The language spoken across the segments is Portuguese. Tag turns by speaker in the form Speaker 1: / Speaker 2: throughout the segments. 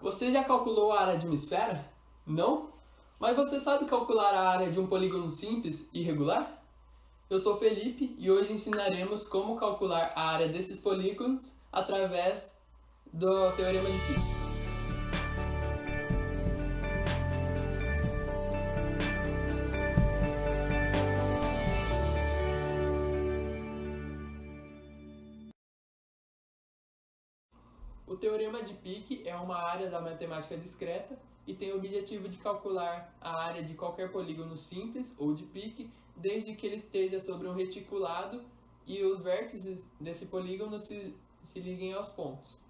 Speaker 1: Você já calculou a área de uma esfera? Não? Mas você sabe calcular a área de um polígono simples e regular? Eu sou Felipe e hoje ensinaremos como calcular a área desses polígonos através do Teorema de Fick. O Teorema de Fick é uma área da matemática discreta e tem o objetivo de calcular a área de qualquer polígono simples ou de Fick, desde que ele esteja sobre um reticulado e os vértices desse polígono se liguem aos pontos.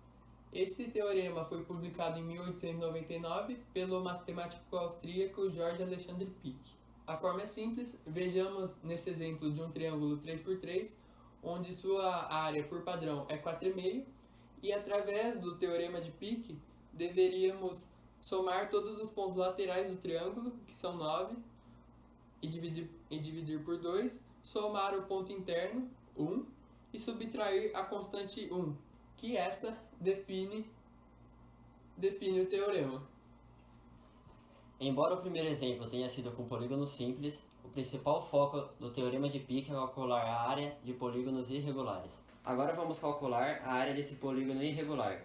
Speaker 1: Esse teorema foi publicado em 1899 pelo matemático austríaco Georg Alexander Fick. A forma é simples, vejamos nesse exemplo de um triângulo 3×3, onde sua área por padrão é 4,5, e através do teorema de Fick, deveríamos somar todos os pontos laterais do triângulo, que são 9, e dividir por 2, somar o ponto interno, 1, e subtrair a constante 1, que essa define o teorema.
Speaker 2: Embora o primeiro exemplo tenha sido com polígonos simples, o principal foco do teorema de Fick é calcular a área de polígonos irregulares. Agora vamos calcular a área desse polígono irregular.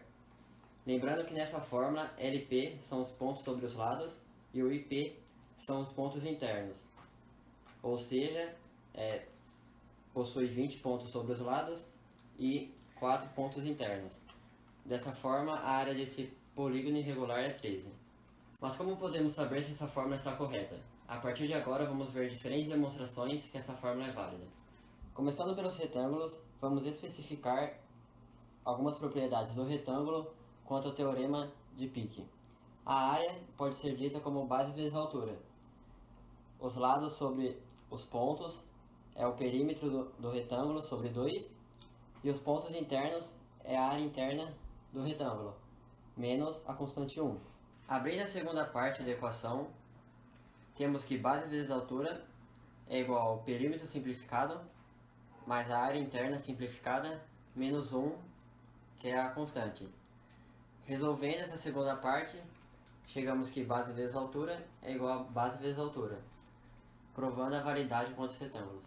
Speaker 2: Lembrando que nessa fórmula, LP são os pontos sobre os lados e o IP são os pontos internos. Ou seja, possui 20 pontos sobre os lados e 4 pontos internos. Dessa forma, a área desse polígono irregular é 13. Mas como podemos saber se essa fórmula está correta? A partir de agora vamos ver diferentes demonstrações que essa fórmula é válida. Começando pelos retângulos, vamos especificar algumas propriedades do retângulo quanto ao teorema de Fick. A área pode ser dita como base vezes altura. Os lados sobre os pontos é o perímetro do retângulo sobre 2, e os pontos internos é a área interna do retângulo, menos a constante 1. Abrindo a segunda parte da equação, temos que base vezes altura é igual ao perímetro simplificado, mais a área interna simplificada, menos 1, que é a constante. Resolvendo essa segunda parte, chegamos que base vezes altura é igual a base vezes altura, provando a validade com os retângulos.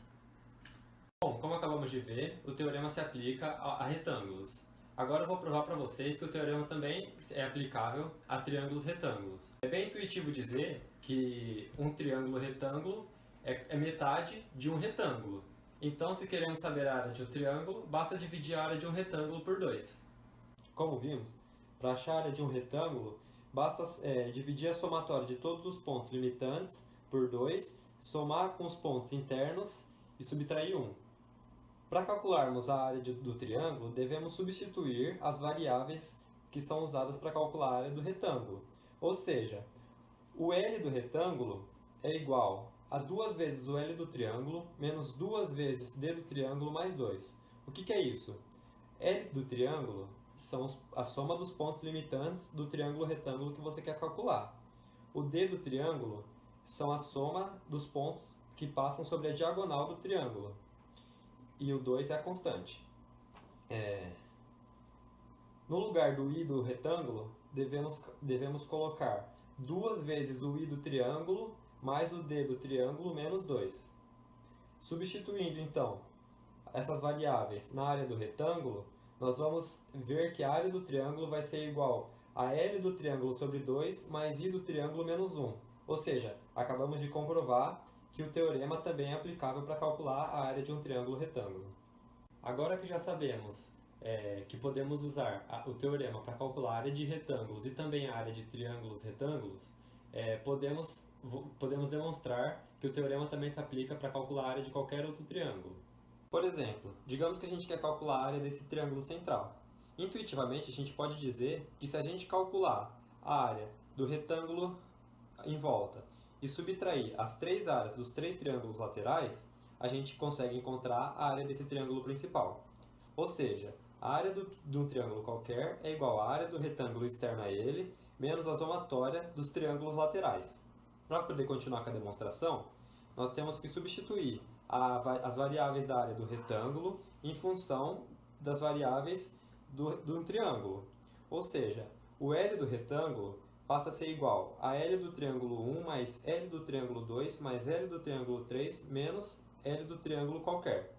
Speaker 3: Bom, como acabamos de ver, o teorema se aplica a retângulos. Agora eu vou provar para vocês que o teorema também é aplicável a triângulos retângulos. É bem intuitivo dizer que um triângulo retângulo é metade de um retângulo. Então, se queremos saber a área de um triângulo, basta dividir a área de um retângulo por 2. Como vimos, para achar a área de um retângulo, basta dividir a somatória de todos os pontos limitantes por 2, somar com os pontos internos e subtrair 1. Para calcularmos a área do triângulo, devemos substituir as variáveis que são usadas para calcular a área do retângulo. Ou seja, o L do retângulo é igual a 2 vezes o L do triângulo menos 2 vezes D do triângulo mais 2. O que é isso? L do triângulo são a soma dos pontos limitantes do triângulo retângulo que você quer calcular. O D do triângulo são a soma dos pontos que passam sobre a diagonal do triângulo. E o 2 é a constante. No lugar do I do retângulo, devemos colocar 2 vezes o I do triângulo mais o D do triângulo menos 2. Substituindo, então, essas variáveis na área do retângulo, nós vamos ver que a área do triângulo vai ser igual a L do triângulo sobre 2 mais I do triângulo menos 1. Ou seja, acabamos de comprovar que o teorema também é aplicável para calcular a área de um triângulo retângulo. Agora que já sabemos que podemos usar o teorema para calcular a área de retângulos e também a área de triângulos retângulos, podemos demonstrar que o teorema também se aplica para calcular a área de qualquer outro triângulo. Por exemplo, digamos que a gente quer calcular a área desse triângulo central. Intuitivamente, a gente pode dizer que se a gente calcular a área do retângulo em volta e subtrair as 3 áreas dos 3 triângulos laterais, a gente consegue encontrar a área desse triângulo principal. Ou seja, a área de um triângulo qualquer é igual à área do retângulo externo a ele, menos a somatória dos triângulos laterais. Para poder continuar com a demonstração, nós temos que substituir as variáveis da área do retângulo em função das variáveis do triângulo. Ou seja, O L do retângulo passa a ser igual a L do triângulo 1 mais L do triângulo 2 mais L do triângulo 3 menos L do triângulo qualquer.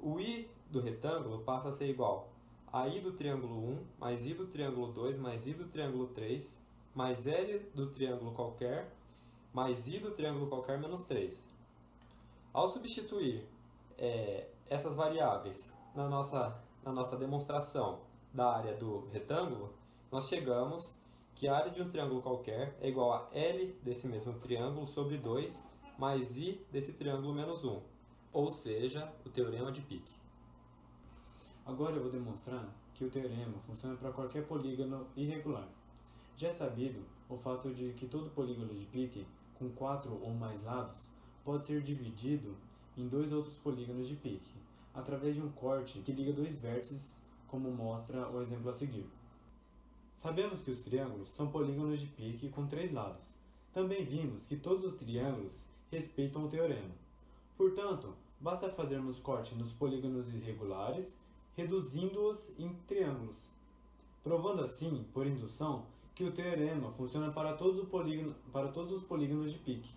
Speaker 3: O I do retângulo passa a ser igual a I do triângulo 1 mais I do triângulo 2 mais I do triângulo 3 mais L do triângulo qualquer mais I do triângulo qualquer menos 3. Ao substituir essas variáveis na nossa demonstração da área do retângulo, nós chegamos que a área de um triângulo qualquer é igual a L desse mesmo triângulo sobre 2 mais I desse triângulo menos 1, ou seja, o teorema de Pique.
Speaker 4: Agora eu vou demonstrar que o teorema funciona para qualquer polígono irregular. Já é sabido o fato de que todo polígono de Pique com 4 ou mais lados pode ser dividido em dois outros polígonos de Pique, através de um corte que liga dois vértices, como mostra o exemplo a seguir. Sabemos que os triângulos são polígonos de Pique com 3 lados. Também vimos que todos os triângulos respeitam o teorema. Portanto, basta fazermos corte nos polígonos irregulares, reduzindo-os em triângulos, provando assim, por indução, que o teorema funciona para todos os polígonos de Pique.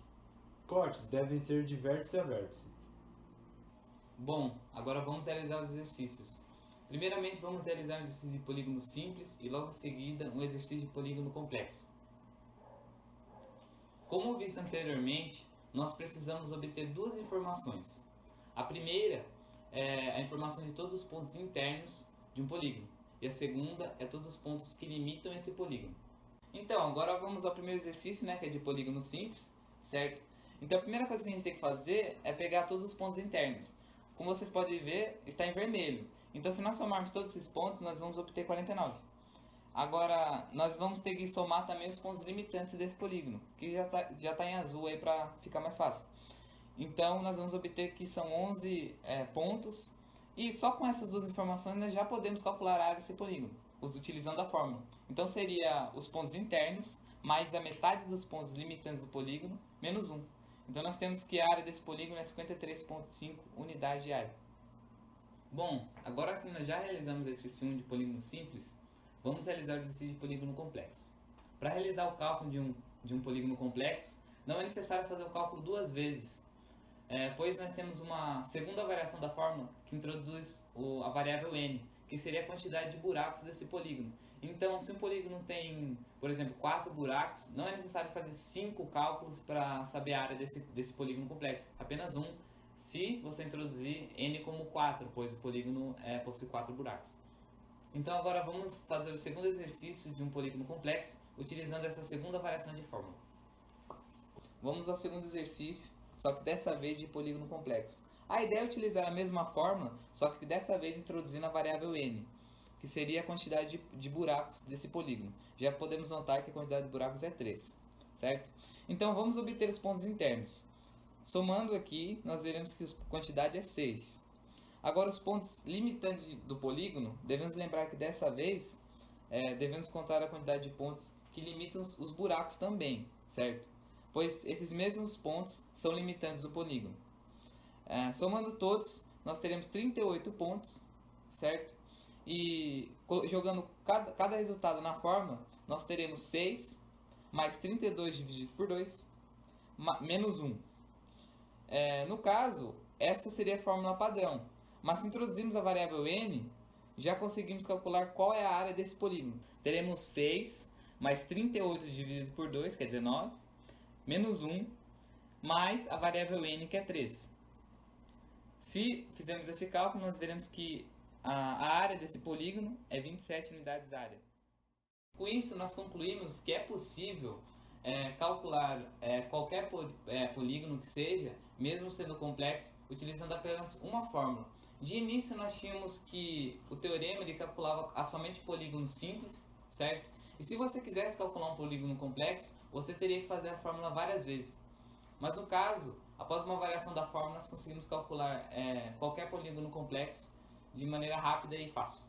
Speaker 4: Cortes devem ser de vértice a vértice.
Speaker 5: Bom, agora vamos realizar os exercícios. Primeiramente vamos realizar um exercício de polígono simples e logo em seguida um exercício de polígono complexo. Como visto anteriormente, nós precisamos obter duas informações. A primeira é a informação de todos os pontos internos de um polígono e a segunda é todos os pontos que limitam esse polígono. Então, agora vamos ao primeiro exercício, que é de polígono simples, certo? Então a primeira coisa que a gente tem que fazer é pegar todos os pontos internos. Como vocês podem ver, está em vermelho. Então se nós somarmos todos esses pontos, nós vamos obter 49. Agora, nós vamos ter que somar também os pontos limitantes desse polígono, que já tá em azul aí para ficar mais fácil. Então nós vamos obter que são 11 pontos. E só com essas duas informações nós já podemos calcular a área desse polígono, utilizando a fórmula. Então seria os pontos internos mais a metade dos pontos limitantes do polígono, menos 1. Então nós temos que a área desse polígono é 53,5 unidades de área. Bom, agora que nós já realizamos o exercício 1 de polígono simples, vamos realizar o exercício de polígono complexo. Para realizar o cálculo de um polígono complexo, não é necessário fazer o cálculo duas vezes, pois nós temos uma segunda variação da fórmula que introduz a variável n, que seria a quantidade de buracos desse polígono. Então, se um polígono tem, por exemplo, 4 buracos, não é necessário fazer 5 cálculos para saber a área desse polígono complexo, apenas um, se você introduzir n como 4, pois o polígono possui 4 buracos. Então agora vamos fazer o segundo exercício de um polígono complexo, utilizando essa segunda variação de fórmula. Vamos ao segundo exercício, só que dessa vez de polígono complexo. A ideia é utilizar a mesma fórmula, só que dessa vez introduzindo a variável n, que seria a quantidade de buracos desse polígono. Já podemos notar que a quantidade de buracos é 3, certo? Então vamos obter os pontos internos. Somando aqui, nós veremos que a quantidade é 6. Agora os pontos limitantes do polígono, devemos lembrar que dessa vez devemos contar a quantidade de pontos que limitam os buracos também, certo? Pois esses mesmos pontos são limitantes do polígono. Somando todos, nós teremos 38 pontos, certo? E jogando cada resultado na fórmula, nós teremos 6 mais 32 dividido por 2 menos 1. No caso, essa seria a fórmula padrão. Mas se introduzirmos a variável n, já conseguimos calcular qual é a área desse polígono. Teremos 6 mais 38 dividido por 2, quer dizer 9, menos 1, mais a variável n, que é 3. Se fizermos esse cálculo, nós veremos que a área desse polígono é 27 unidades de área. Com isso, nós concluímos que é possível calcular qualquer polígono que seja, mesmo sendo complexo, utilizando apenas uma fórmula. De início, nós tínhamos que o teorema ele calculava somente polígonos simples, certo? E se você quisesse calcular um polígono complexo, você teria que fazer a fórmula várias vezes. Mas no caso, após uma variação da fórmula, nós conseguimos calcular qualquer polígono complexo de maneira rápida e fácil.